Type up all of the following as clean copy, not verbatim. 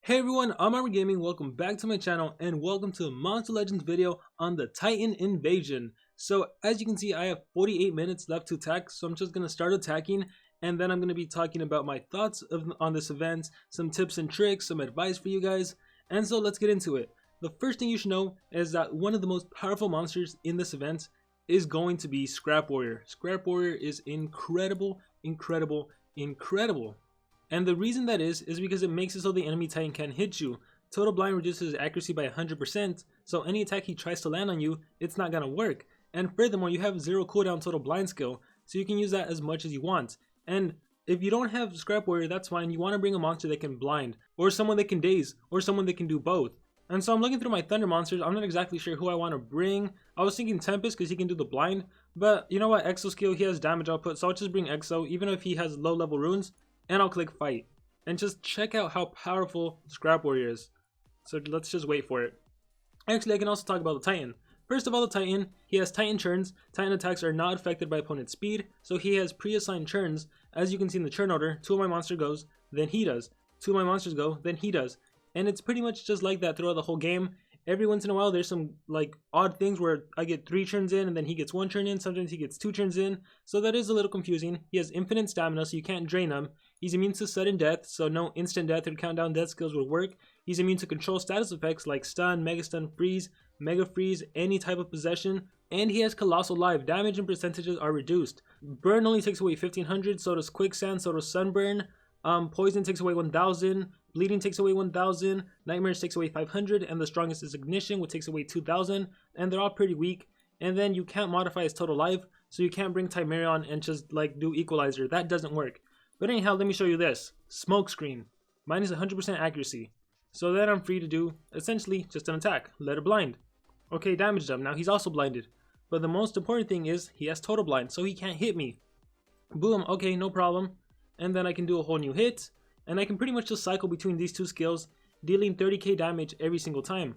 Hey everyone, I'm Armor Gaming. Welcome back to my channel and welcome to a Monster Legends video on the Titan invasion. So as you can see, I have 48 minutes left to attack, so I'm just going to start attacking and then I'm going to be talking about my thoughts on this event, some tips and tricks, some advice for you guys, and so let's get into it. The first thing you should know is that one of the most powerful monsters in this event is going to be Scrap Warrior. Scrap Warrior is incredible. And the reason that is because it makes it so the enemy Titan can't hit you. Total Blind reduces his accuracy by 100%, so any attack he tries to land on you, it's not gonna work. And furthermore, you have 0 cooldown Total Blind skill, so you can use that as much as you want. And if you don't have Scrap Warrior, that's fine. You want to bring a monster that can blind, or someone that can daze, or someone that can do both. And so I'm looking through my Thunder monsters. I'm not exactly sure who I want to bring. I was thinking Tempest because he can do the blind, but you know what? Exo skill, he has damage output, so I'll just bring Exo, even if he has low level runes. And I'll click fight and just check out how powerful Scrap Warrior is. So let's just wait for it. Actually, I can also talk about the Titan. First of all, the Titan, he has Titan churns. Titan attacks are not affected by opponent's speed, so he has pre-assigned churns. As you can see in the churn order, 2 of my monster goes, then he does. 2 of my monsters go, then he does. And it's pretty much just like that throughout the whole game. Every once in a while, there's some like odd things where I get 3 churns in and then he gets 1 churn in. Sometimes he gets 2 churns in. So that is a little confusing. He has infinite stamina, so you can't drain him. He's immune to sudden death, so no instant death or countdown death skills will work. He's immune to control status effects like stun, mega stun, freeze, mega freeze, any type of possession. And he has colossal life. Damage and percentages are reduced. Burn only takes away 1500, so does quicksand, so does sunburn. Poison takes away 1000. Bleeding takes away 1000, Nightmares takes away 500, and the strongest is Ignition, which takes away 2000, and they're all pretty weak. And then you can't modify his total life, so you can't bring Timerion and just like do Equalizer. That doesn't work. But anyhow, let me show you this. Smokescreen, minus 100% accuracy. So then I'm free to do essentially just an attack. Let it blind. Okay, damaged him. Now he's also blinded. But the most important thing is he has total blind, so he can't hit me. Boom, okay, no problem. And then I can do a whole new hit. And I can pretty much just cycle between these 2 skills, dealing 30k damage every single time.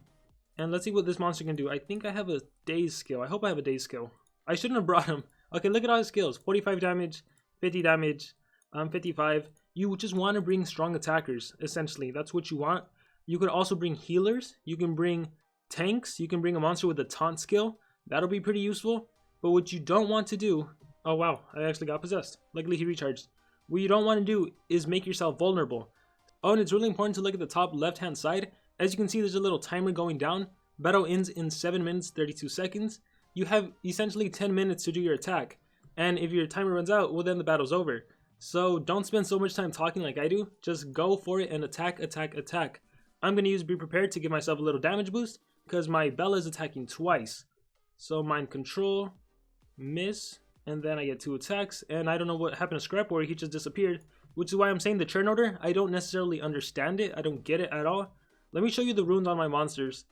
And let's see what this monster can do. I think I have a daze skill. I hope I have a daze skill. I shouldn't have brought him. Okay, look at all his skills. 45 damage, 50 damage, 55. You just want to bring strong attackers, essentially. That's what you want. You could also bring healers. You can bring tanks. You can bring a monster with a taunt skill. That'll be pretty useful. But what you don't want to do... Oh wow, I actually got possessed. Luckily he recharged. What you don't want to do is make yourself vulnerable. Oh, and it's really important to look at the top left hand side. As you can see, there's a little timer going down. Battle ends in 7 minutes 32 seconds. You have essentially 10 minutes to do your attack. And if your timer runs out, well then the battle's over. So don't spend so much time talking like I do. Just go for it and attack. I'm going to use Be Prepared to give myself a little damage boost because my Bella is attacking twice. So Mind Control, miss. And then I get 2 attacks, and I don't know what happened to Scrap Warrior, he just disappeared. Which is why I'm saying the churn order, I don't necessarily understand it, I don't get it at all. Let me show you the runes on my monsters.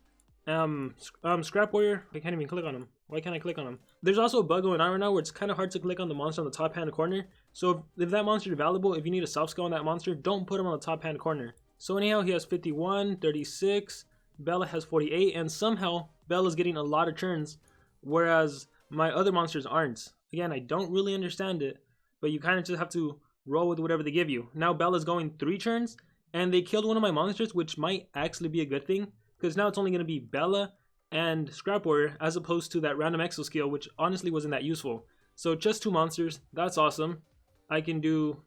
Scrap Warrior, I can't even click on him. Why can't I click on him? There's also a bug going on right now where it's kind of hard to click on the monster on the top hand corner. So if that monster is valuable, if you need a self skill on that monster, don't put him on the top hand corner. So anyhow, he has 51, 36, Bella has 48, and somehow Bella's getting a lot of churns, whereas my other monsters aren't. Again, I don't really understand it, but you kind of just have to roll with whatever they give you. Now Bella's going 3 turns, and they killed one of my monsters, which might actually be a good thing, because now it's only going to be Bella and Scrap Warrior, as opposed to that random exo skill, which honestly wasn't that useful. So just 2 monsters, that's awesome. I can do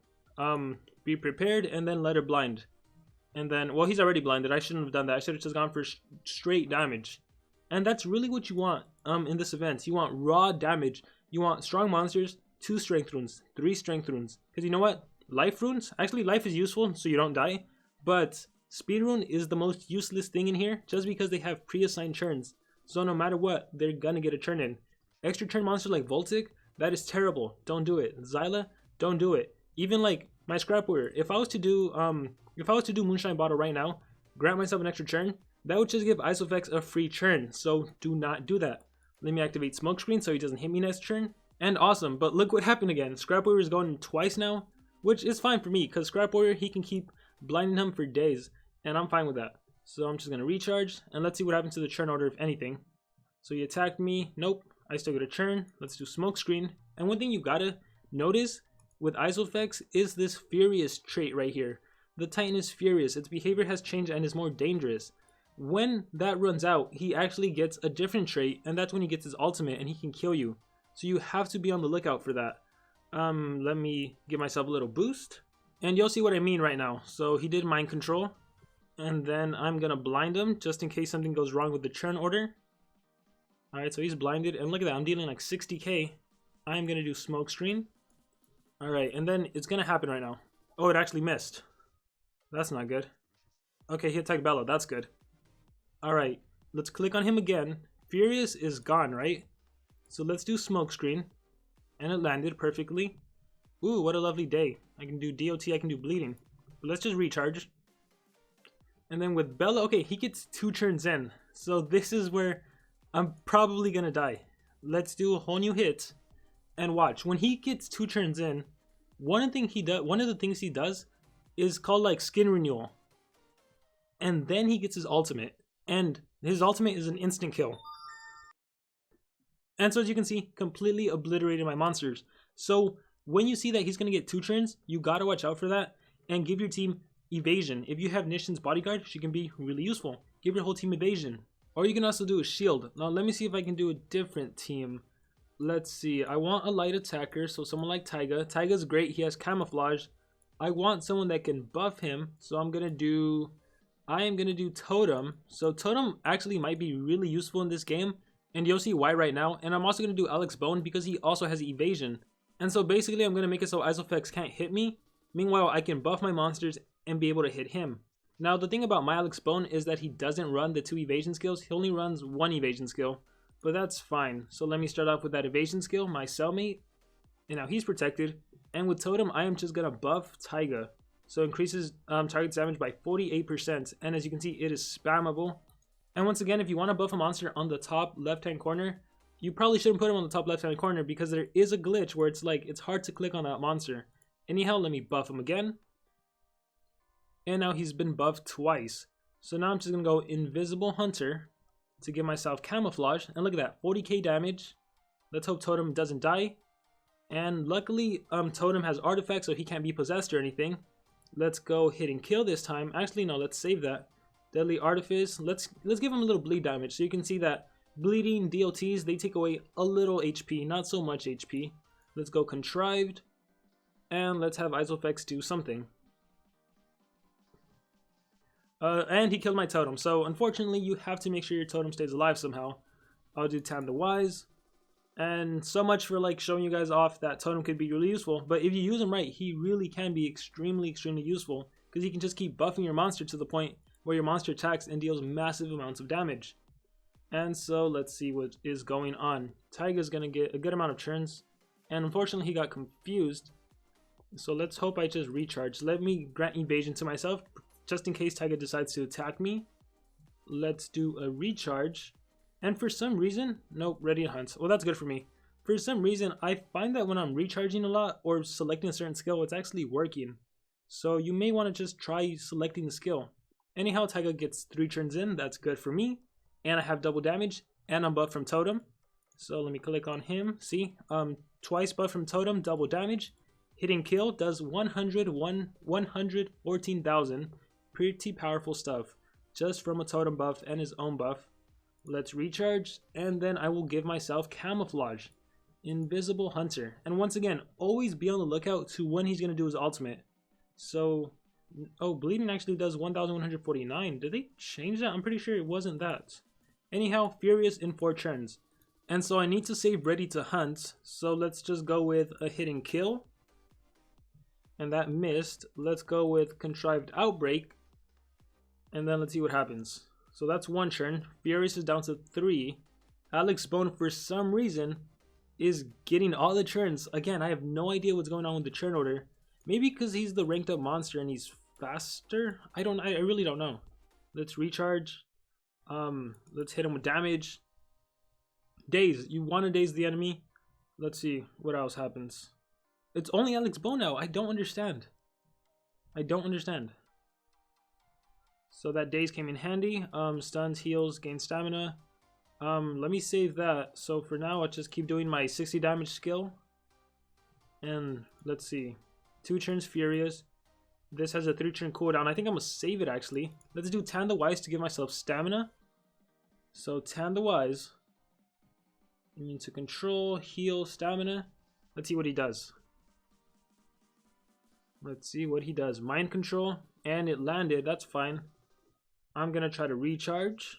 Be Prepared, and then Let Her Blind. And then, well, he's already blinded, I shouldn't have done that, I should have just gone for straight damage. And that's really what you want in this event. You want raw damage. You want strong monsters, 2 strength runes, 3 strength runes. Because you know what? Life runes? Actually, life is useful so you don't die. But speed rune is the most useless thing in here just because they have pre-assigned churns. So no matter what, they're gonna get a churn in. Extra churn monsters like Voltic, that is terrible. Don't do it. Zyla, don't do it. Even like my Scrap Warrior. If I was to do Moonshine Bottle right now, grant myself an extra churn, that would just give Ixofex a free churn. So do not do that. Let me activate Smokescreen so he doesn't hit me next turn. And awesome, but look what happened again. Scrap Warrior is going twice now, which is fine for me because Scrap Warrior, he can keep blinding him for days, and I'm fine with that. So I'm just going to recharge, and let's see what happens to the churn order, if anything. So he attacked me. Nope, I still get a churn. Let's do Smokescreen. And one thing you gotta notice with Ixofex is this Furious trait right here. the Titan is furious. Its behavior has changed and is more dangerous. When that runs out, he actually gets a different trait, and that's when he gets his ultimate and he can kill you. So you have to be on the lookout for that. Let me give myself a little boost. And you'll see what I mean right now. So he did mind control. And then I'm going to blind him just in case something goes wrong with the churn order. Alright, so he's blinded. And look at that, I'm dealing like 60k. I'm going to do smoke screen. Alright, and then it's going to happen right now. Oh, it actually missed. That's not good. Okay, he attacked Bella. That's good. Alright, let's click on him again. Furious is gone, right? So let's do smoke screen. And it landed perfectly. Ooh, what a lovely day. I can do DOT, I can do bleeding. But let's just recharge. And then with Bella, okay, he gets 2 turns in. So this is where I'm probably gonna die. Let's do a whole new hit. And watch, when he gets 2 turns in, one of the things he does is called like skin renewal. And then he gets his ultimate. And his ultimate is an instant kill. And so as you can see, completely obliterated my monsters. So when you see that he's going to get 2 turns, you gotta watch out for that. And give your team evasion. If you have Nishin's bodyguard, she can be really useful. Give your whole team evasion. Or you can also do a shield. Now let me see if I can do a different team. Let's see. I want a light attacker, so someone like Taiga. Taiga's great, he has camouflage. I want someone that can buff him, so I am gonna do Totem. So Totem actually might be really useful in this game. And you'll see why right now. And I'm also going to do Alex Bone because he also has evasion. And so basically I'm going to make it so Ixofex can't hit me. Meanwhile, I can buff my monsters and be able to hit him. Now the thing about my Alex Bone is that he doesn't run the 2 evasion skills. He only runs 1 evasion skill. But that's fine. So let me start off with that evasion skill, my cellmate. And now he's protected. And with Totem, I am just going to buff Taiga. So increases target damage by 48%. And as you can see, it is spammable. And once again, if you want to buff a monster on the top left-hand corner, you probably shouldn't put him on the top left-hand corner because there is a glitch where it's like, it's hard to click on that monster. Anyhow, let me buff him again. And now he's been buffed twice. So now I'm just going to go Invisible Hunter to give myself camouflage. And look at that, 40k damage. Let's hope Totem doesn't die. And luckily, Totem has artifacts, so he can't be possessed or anything. Let's go hit and kill this time. Actually, no, let's save that. Deadly Artifice. Let's give him a little bleed damage. So you can see that bleeding DOTs, they take away a little HP, not so much HP. Let's go Contrived. And let's have Ixofex do something. And he killed my totem. So unfortunately, you have to make sure your totem stays alive somehow. I'll do Tam the Wise. And so much for like showing you guys off that totem could be really useful. But if you use him right, he really can be extremely useful. Because he can just keep buffing your monster to the point where your monster attacks and deals massive amounts of damage. And so let's see what is going on. Taiga's going to get a good amount of turns. And unfortunately, he got confused. So let's hope I just recharge. Let me grant evasion to myself, just in case Taiga decides to attack me. Let's do a recharge. And for some reason, nope, ready to hunt. Well, that's good for me. For some reason, I find that when I'm recharging a lot or selecting a certain skill, it's actually working. So you may want to just try selecting the skill. Anyhow, Taiga gets 3 turns in. That's good for me. And I have double damage. And I'm buffed from Totem. So let me click on him. See? Twice buffed from Totem, double damage. Hitting kill does 114,000. Pretty powerful stuff. Just from a Totem buff and his own buff. Let's recharge. And then I will give myself Camouflage. Invisible Hunter. And once again, always be on the lookout to when he's going to do his ultimate. So, oh, bleeding actually does 1,149. Did they change that? I'm pretty sure it wasn't that. Anyhow, Furious in 4 turns. And so I need to save Ready to Hunt. So let's just go with a hit and kill. And that missed. Let's go with Contrived Outbreak. And then let's see what happens. So that's 1 turn. Furious is down to 3. Alex Bone, for some reason, is getting all the turns. Again, I have no idea what's going on with the turn order. Maybe because he's the ranked up monster and he's faster? I really don't know. Let's recharge. Let's hit him with damage. Daze. You want to daze the enemy. Let's see what else happens. It's only Alex Bone now. I don't understand. So that daze came in handy. Stuns, heals, gain stamina. Let me save that. So for now, I'll just keep doing my 60 damage skill. And let's see. 2 turns Furious. This has a 3-turn cooldown. I think I'm gonna save it actually. Let's do Tan the Wise to give myself stamina. So Tan the Wise. Immune to control, heal, stamina. Let's see what he does. Let's see what he does. Mind control, and it landed. That's fine. I'm gonna try to recharge.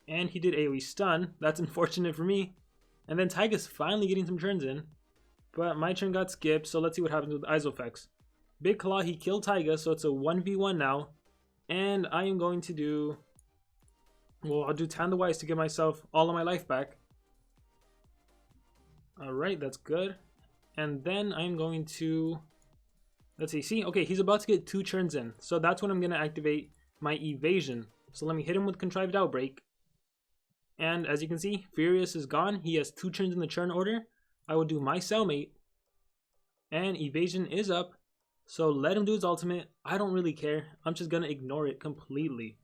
And he did AoE stun. That's unfortunate for me. And then Taiga's finally getting some turns in. But my turn got skipped, so let's see what happens with Ixofex. Big Claw, he killed Taiga, so it's a 1v1 now. And I am going to do... Well, I'll do Tan the Wise to give myself all of my life back. Alright, that's good. And then I'm going to... Let's see, okay, he's about to get 2 turns in. So that's when I'm going to activate my evasion. So let me hit him with Contrived Outbreak. And as you can see, Furious is gone. He has 2 turns in the turn order. I will do my cellmate. And evasion is up. So let him do his ultimate. I don't really care. I'm just going to ignore it completely.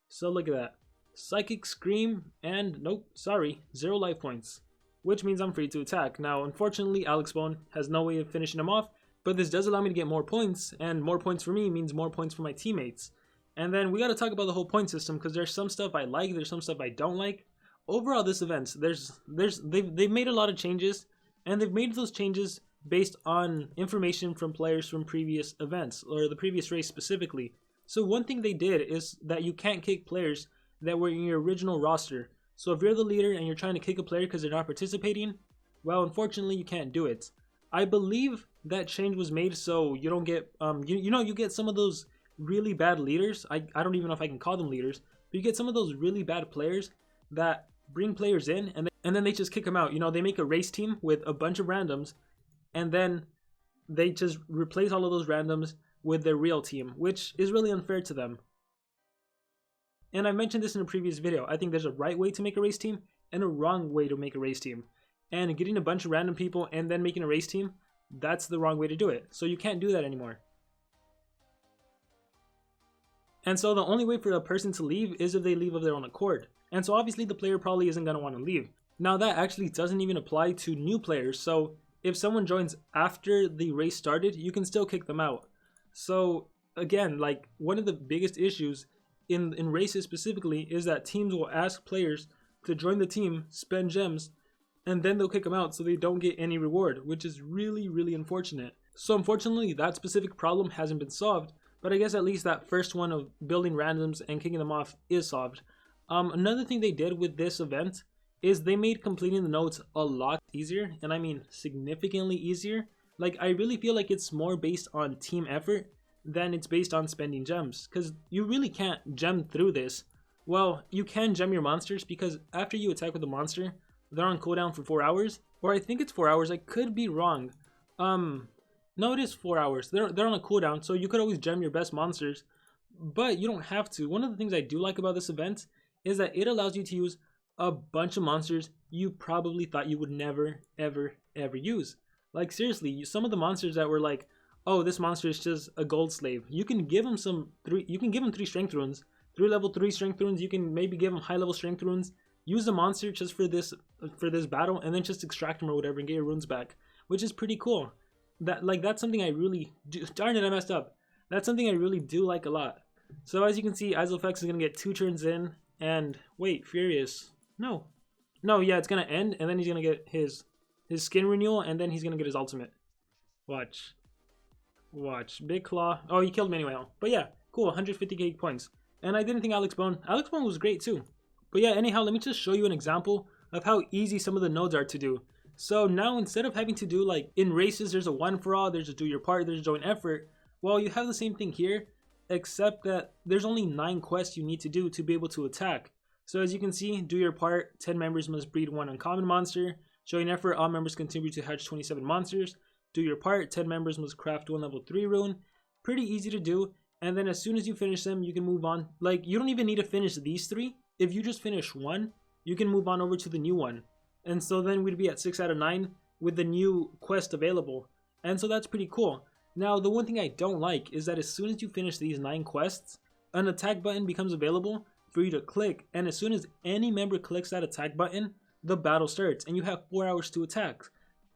So look at that. Psychic Scream, and nope, sorry, 0 life points. Which means I'm free to attack. Now, unfortunately, Alex Bone has no way of finishing him off. But this does allow me to get more points. And more points for me means more points for my teammates. And then we got to talk about the whole point system. Because there's some stuff I like, there's some stuff I don't like. Overall, this event, they've made a lot of changes. And they've made those changes based on information from players from previous events, or the previous race specifically. So one thing they did is that you can't kick players that were in your original roster. So if you're the leader and you're trying to kick a player because they're not participating, well, unfortunately you can't do it. I believe that change was made so you don't get, you get some of those really bad leaders. I don't even know if I can call them leaders, but you get some of those really bad players that bring players in and then they just kick them out. You know, they make a race team with a bunch of randoms, and then they just replace all of those randoms with their real team, which is really unfair to them. And I mentioned this in a previous video. I think there's a right way to make a race team and a wrong way to make a race team. And getting a bunch of random people and then making a race team, that's the wrong way to do it. So you can't do that anymore. And so the only way for a person to leave is if they leave of their own accord. And so obviously the player probably isn't going to want to leave. Now that actually doesn't even apply to new players. So if someone joins after the race started, you can still kick them out. So again, like one of the biggest issues in races specifically is that teams will ask players to join the team, spend gems, and then they'll kick them out so they don't get any reward, which is really, really unfortunate. So unfortunately, that specific problem hasn't been solved, but I guess at least that first one of building randoms and kicking them off is solved. Another thing they did with this event is they made completing the nodes a lot easier, and I mean significantly easier. Like, I really feel like it's more based on team effort than it's based on spending gems, because you really can't gem through this. Well, you can gem your monsters, because after you attack with a monster, they're on cooldown for 4 hours, or I think it's 4 hours, I could be wrong. No, it is 4 hours. They're on a cooldown, so you could always gem your best monsters, but you don't have to. One of the things I do like about this event is that it allows you to use a bunch of monsters you probably thought you would never, ever, ever use. Like seriously, some of the monsters that were like, oh, this monster is just a gold slave. You can give him three strength runes, 3 level 3 strength runes. You can maybe give him high level strength runes. Use the monster just for this battle, and then just extract him or whatever and get your runes back, which is pretty cool. That's something I really do. Darn it, I messed up. That's something I really do like a lot. So as you can see, Ixofex is gonna get 2 turns in, and wait, Furious. No, yeah, it's gonna end, and then he's gonna get his skin renewal, and then he's gonna get his ultimate. Watch, Big Claw. Oh, he killed me anyway. But yeah, cool, 150k points. And I didn't think Alex Bone was great too. But yeah, anyhow, let me just show you an example of how easy some of the nodes are to do. So now instead of having to do like in races, there's a one for all, there's a do your part, there's a joint effort. Well, you have the same thing here, except that there's only 9 quests you need to do to be able to attack. So as you can see, do your part, 10 members must breed 1 uncommon monster. Joint effort, all members contribute to hatch 27 monsters. Do your part, 10 members must craft 1 level 3 rune. Pretty easy to do. And then as soon as you finish them, you can move on. Like, you don't even need to finish these 3. If you just finish 1, you can move on over to the new one. And so then we'd be at 6 out of 9 with the new quest available. And so that's pretty cool. Now, the one thing I don't like is that as soon as you finish these 9 quests, an attack button becomes available for you to click. And as soon as any member clicks that attack button, the battle starts. And you have 4 hours to attack.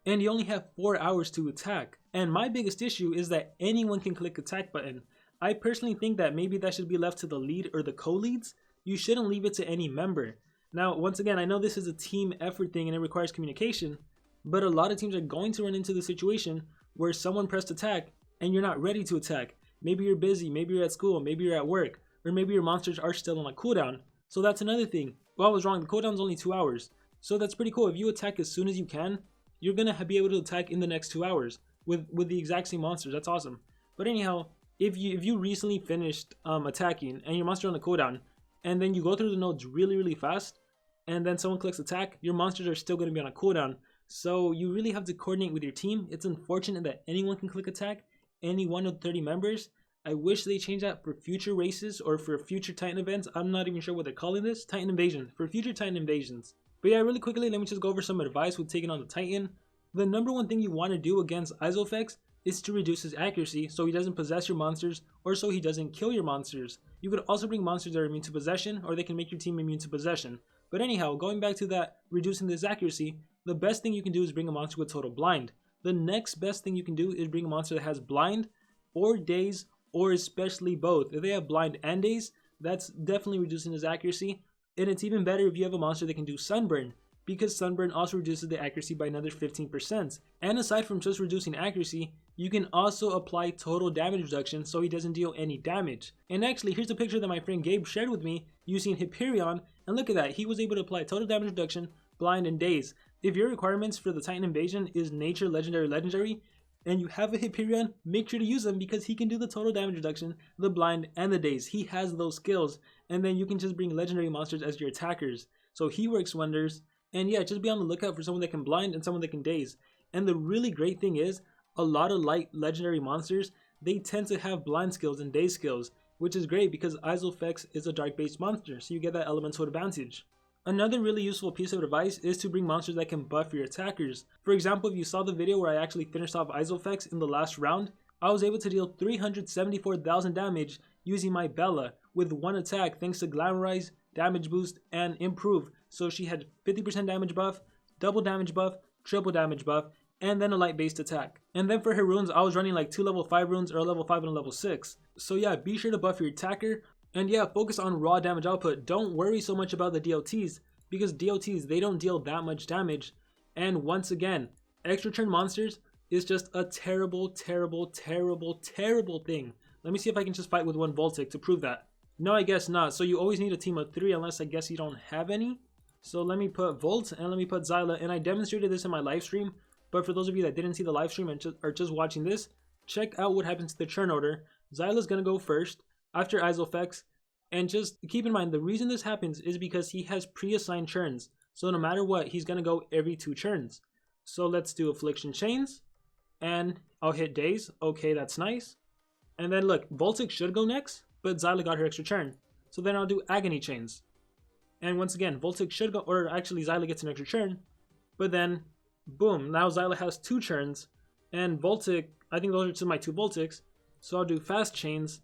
and you only have 4 hours to attack. And my biggest issue is that anyone can click attack button. I personally think that maybe that should be left to the lead or the co-leads. You shouldn't leave it to any member. Now, once again, I know this is a team effort thing and it requires communication, but a lot of teams are going to run into the situation where someone pressed attack and you're not ready to attack. Maybe you're busy, maybe you're at school, maybe you're at work, or maybe your monsters are still on a cooldown. So that's another thing. Well, I was wrong, the cooldown's only 2 hours. So that's pretty cool. If you attack as soon as you can, you're gonna be able to attack in the next 2 hours with the exact same monsters. That's awesome. But anyhow, if you recently finished attacking and your monster on the cooldown, and then you go through the nodes really fast, and then someone clicks attack, your monsters are still going to be on a cooldown. So you really have to coordinate with your team. It's unfortunate that anyone can click attack, any one of 30 members. I wish they changed that for future races or for future Titan events. I'm not even sure what they're calling this. Titan invasion, for future Titan invasions. But yeah, really quickly, let me just go over some advice with taking on the Titan. The number one thing you want to do against Ixofex is to reduce his accuracy so he doesn't possess your monsters or so he doesn't kill your monsters. You could also bring monsters that are immune to possession, or they can make your team immune to possession. But anyhow, going back to that, reducing this accuracy, the best thing you can do is bring a monster with total blind. The next best thing you can do is bring a monster that has blind or daze, or especially both. If they have blind and daze, that's definitely reducing his accuracy. And it's even better if you have a monster that can do sunburn, because sunburn also reduces the accuracy by another 15%. And aside from just reducing accuracy, you can also apply total damage reduction so he doesn't deal any damage. And actually, here's a picture that my friend Gabe shared with me using Hyperion, and look at that, he was able to apply total damage reduction, blind, and daze. If your requirements for the Titan invasion is nature, legendary, and you have a Hyperion, make sure to use him because he can do the total damage reduction, the blind, and the daze. He has those skills, and then you can just bring legendary monsters as your attackers. So he works wonders. And yeah, just be on the lookout for someone that can blind and someone that can daze. And the really great thing is, a lot of light legendary monsters, they tend to have blind skills and daze skills, which is great because Ixofex is a dark based monster, so you get that elemental advantage. Another really useful piece of advice is to bring monsters that can buff your attackers. For example, if you saw the video where I actually finished off Ixofex in the last round, I was able to deal 374,000 damage using my Bella with one attack thanks to Glamorize, Damage Boost, and Improve. So she had 50% damage buff, double damage buff, triple damage buff, and then a light based attack. And then for her runes, I was running like 2 level 5 runes or a level 5 and a level 6. So yeah, be sure to buff your attacker. And yeah, focus on raw damage output. Don't worry so much about the DLTs, because DLTs, they don't deal that much damage. And once again, extra turn monsters is just a terrible thing. Let me see if I can just fight with one Voltic to prove that. No, I guess not. So you always need a team of 3 unless I guess you don't have any. So let me put Volt and let me put Zyla, and I demonstrated this in my live stream. But for those of you that didn't see the live stream and are just watching this, check out what happens to the churn order. Zyla's gonna go first after Ixofex, and just keep in mind the reason this happens is because he has pre-assigned churns. So no matter what, he's gonna go every 2 churns. So let's do Affliction Chains, and I'll hit Daze. Okay, that's nice. And then look, Voltic should go next, but Zyla got her extra churn. So then I'll do Agony Chains. And once again, Voltic should go, or actually Zyla gets an extra churn, but then boom, now Zyla has 2 churns, and Voltic, I think those are just my 2 Voltics, so I'll do Fast Chains,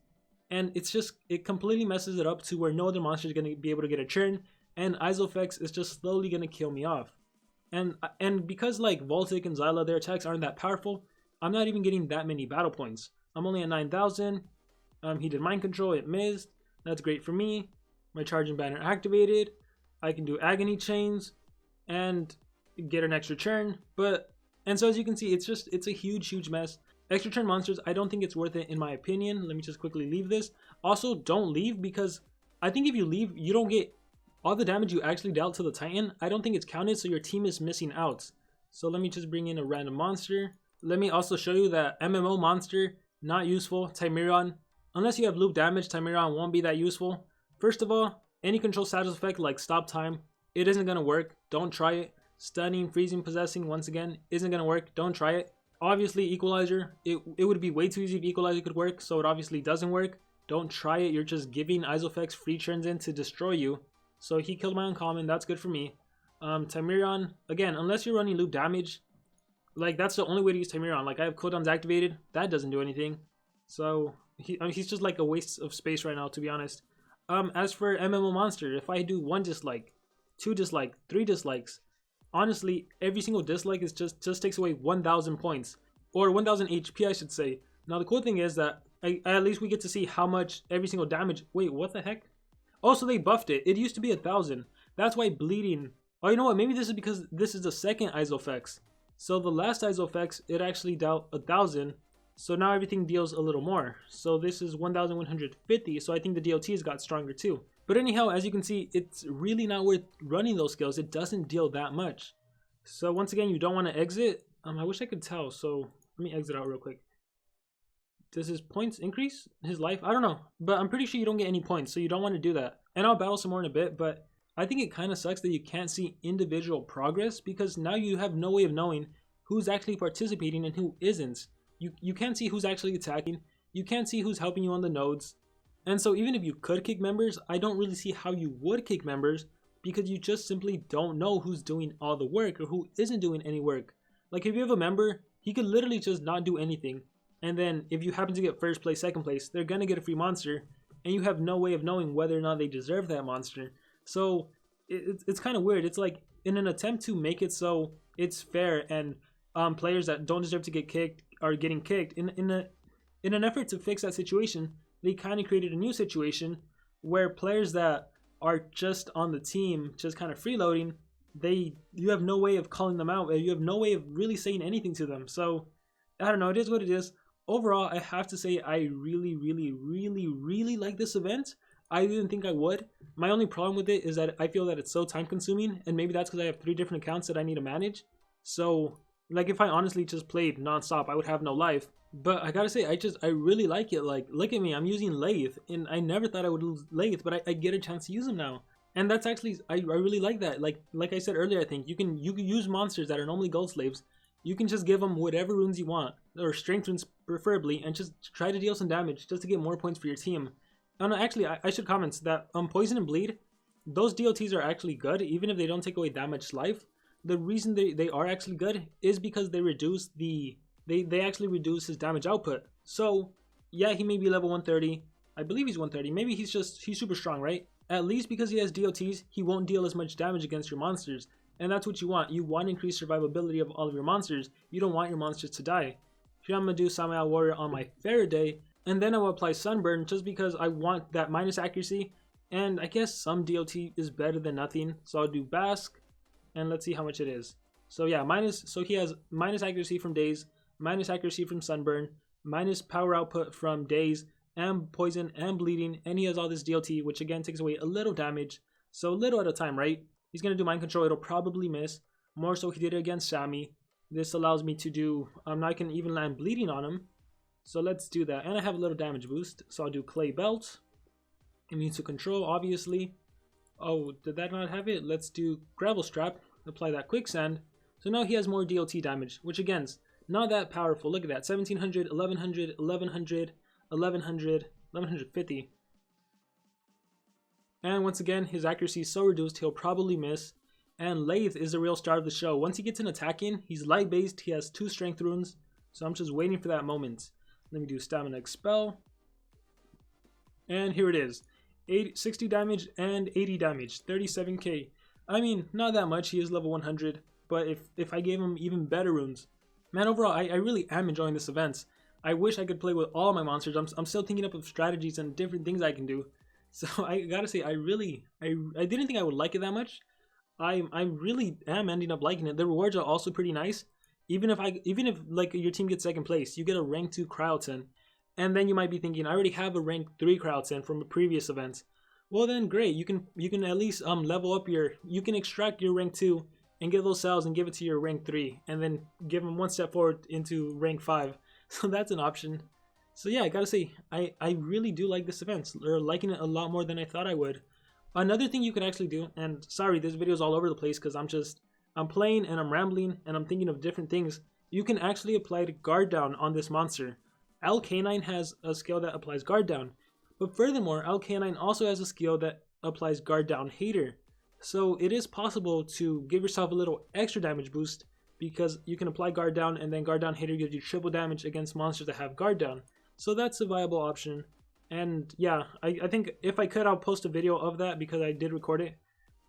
and it completely messes it up to where no other monster is going to be able to get a churn, and Ixofex is just slowly going to kill me off. And because like Voltic and Zyla, their attacks aren't that powerful, I'm not even getting that many battle points. I'm only at 9,000, he did Mind Control, it missed, that's great for me, my Charging Banner activated, I can do Agony Chains, and get an extra churn. And so as you can see, it's a huge mess. Extra turn monsters, I don't think it's worth it in my opinion. Let me just quickly leave this. Also, don't leave, because I think if you leave, you don't get all the damage you actually dealt to the Titan. I don't think it's counted, so your team is missing out. So let me just bring in a random monster. Let me also show you that MMO monster, not useful. Timerion, unless you have loop damage, Timerion won't be that useful. First of all, any control status effect like stop time, it isn't going to work. Don't try it. Stunning, freezing, possessing, once again, isn't going to work. Don't try it. Obviously, Equalizer, it would be way too easy if Equalizer could work, so it obviously doesn't work. Don't try it. You're just giving Ixofex free turns in to destroy you. So he killed my uncommon. That's good for me. Timerion, again, unless you're running loop damage, like that's the only way to use Timerion. Like I have cooldowns activated. That doesn't do anything. So he's just like a waste of space right now, to be honest. As for MMO monster, if I do 1 dislike, 2 dislike, 3 dislikes, honestly, every single dislike is just takes away 1,000 points, or 1,000 HP, I should say. Now the cool thing is that at least we get to see how much every single damage. Wait, what the heck? Oh, so they buffed it. It used to be 1,000. That's why bleeding. Oh, you know what? Maybe this is because this is the second Ixofex. So the last Ixofex, it actually dealt 1,000. So now everything deals a little more. So this is 1,150. So I think the DLTs got stronger too. But anyhow, as you can see, it's really not worth running those skills. It doesn't deal that much. So once again, you don't want to exit. I wish I could tell. So let me exit out real quick. Does his points increase? His life? I don't know. But I'm pretty sure you don't get any points. So you don't want to do that. And I'll battle some more in a bit. But I think it kind of sucks that you can't see individual progress, because now you have no way of knowing who's actually participating and who isn't. You can't see who's actually attacking. You can't see who's helping you on the nodes. And so even if you could kick members, I don't really see how you would kick members, because you just simply don't know who's doing all the work or who isn't doing any work. Like if you have a member, he could literally just not do anything. And then if you happen to get first place, second place, they're going to get a free monster. And you have no way of knowing whether or not they deserve that monster. So it's kind of weird. It's like in an attempt to make it so it's fair and players that don't deserve to get kicked are getting kicked. In an effort to fix that situation, they kind of created a new situation where players that are just on the team, just kind of freeloading, you have no way of calling them out. You have no way of really saying anything to them. So I don't know. It is what it is. Overall, I have to say I really, really, really, really like this event. I didn't think I would. My only problem with it is that I feel that it's so time consuming, and maybe that's because I have 3 different accounts that I need to manage. So like if I honestly just played non-stop, I would have no life. But I gotta say, I really like it. Like, look at me, I'm using Lathe, and I never thought I would lose Lathe, but I get a chance to use him now. And that's actually, I really like that. Like I said earlier, I think you can use monsters that are normally gold slaves. You can just give them whatever runes you want, or strength runes preferably, and just try to deal some damage just to get more points for your team. And actually, I should comment that Poison and Bleed, those DLTs are actually good, even if they don't take away that much life. The reason they are actually good is because they reduce they actually reduce his damage output. So yeah, he may be level 130. I believe he's 130. Maybe he's super strong, right? At least because he has DLTs, he won't deal as much damage against your monsters. And that's what you want. You want increased survivability of all of your monsters. You don't want your monsters to die. Here I'm going to do Samurai Warrior on my Faraday. And then I will apply Sunburn just because I want that minus accuracy. And I guess some DLT is better than nothing. So I'll do Basque. And let's see how much it is. So yeah, so he has minus accuracy from Daze, minus accuracy from Sunburn, minus power output from Daze, and Poison and Bleeding. And he has all this DLT, which again takes away a little damage. So a little at a time, right? He's going to do Mind Control. It'll probably miss. More so he did it against Sammy. This allows me to do, now I can even land Bleeding on him. So let's do that. And I have a little damage boost. So I'll do Clay Belt. Immune to Control, obviously. Oh, did that not have it? Let's do Gravel Strap. Apply that Quicksand. So now he has more DLT damage, which again, is not that powerful. Look at that. 1700, 1100, 1100, 1100, 1150. And once again, his accuracy is so reduced, he'll probably miss. And Lathe is the real star of the show. Once he gets an attack in, he's light based. He has 2 strength runes. So I'm just waiting for that moment. Let me do Stamina Expel. And here it is. 60 damage and 80 damage. 37k. I mean, not that much. He is level 100. But if I gave him even better runes. Man, overall, I really am enjoying this event. I wish I could play with all my monsters. I'm still thinking up of strategies and different things I can do. So I gotta say, I didn't think I would like it that much. I really am ending up liking it. The rewards are also pretty nice. Even if like your team gets second place, you get a rank 2 Cryoton. And then you might be thinking, I already have a rank 3 Cryoton from a previous event. Well then, great. You can at least level up you can extract your rank 2 and get those cells and give it to your rank 3, and then give them one step forward into rank 5. So that's an option. So yeah, I gotta say, I really do like this event, or liking it a lot more than I thought I would. Another thing you could actually do, and sorry, this video is all over the place because I'm playing and I'm rambling and I'm thinking of different things. You can actually apply guard down on this monster. L-Canine has a skill that applies guard down, but furthermore, L-Canine also has a skill that applies guard down Hater. So it is possible to give yourself a little extra damage boost, because you can apply guard down and then guard down Hater gives you triple damage against monsters that have guard down. So that's a viable option. And yeah, I think if I could, I'll post a video of that because I did record it.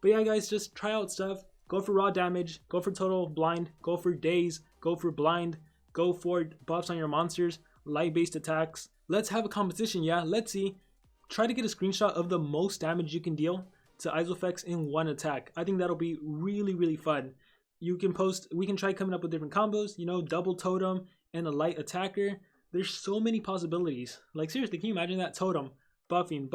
But yeah guys, just try out stuff. Go for raw damage, go for total blind, go for daze, go for blind, go for buffs on your monsters, light-based attacks. Let's have a competition, yeah? Let's see. Try to get a screenshot of the most damage you can deal to Ixofex in one attack. I think that'll be really, really fun. You can post, we can try coming up with different combos, you know, double totem and a light attacker. There's so many possibilities. Like seriously, can you imagine that totem? Buffing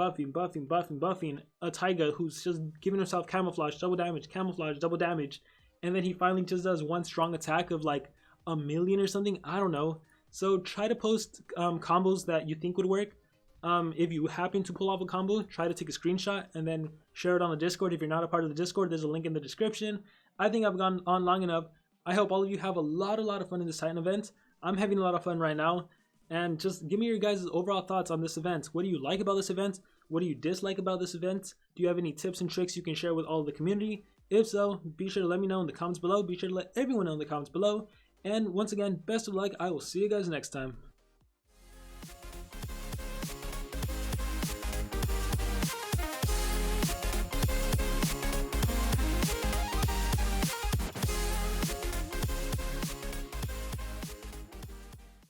a Taiga who's just giving herself camouflage, double damage, and then he finally just does one strong attack of like 1,000,000 or something. I don't know. So try to post combos that you think would work. If you happen to pull off a combo, try to take a screenshot and then share it on the Discord. If you're not a part of the Discord, there's a link in the description. I think I've gone on long enough. I hope all of you have a lot of fun in this Titan event. I'm having a lot of fun right now. And just give me your guys' overall thoughts on this event. What do you like about this event? What do you dislike about this event? Do you have any tips and tricks you can share with all of the community? If so, be sure to let me know in the comments below. Be sure to let everyone know in the comments below. And once again, best of luck. I will see you guys next time.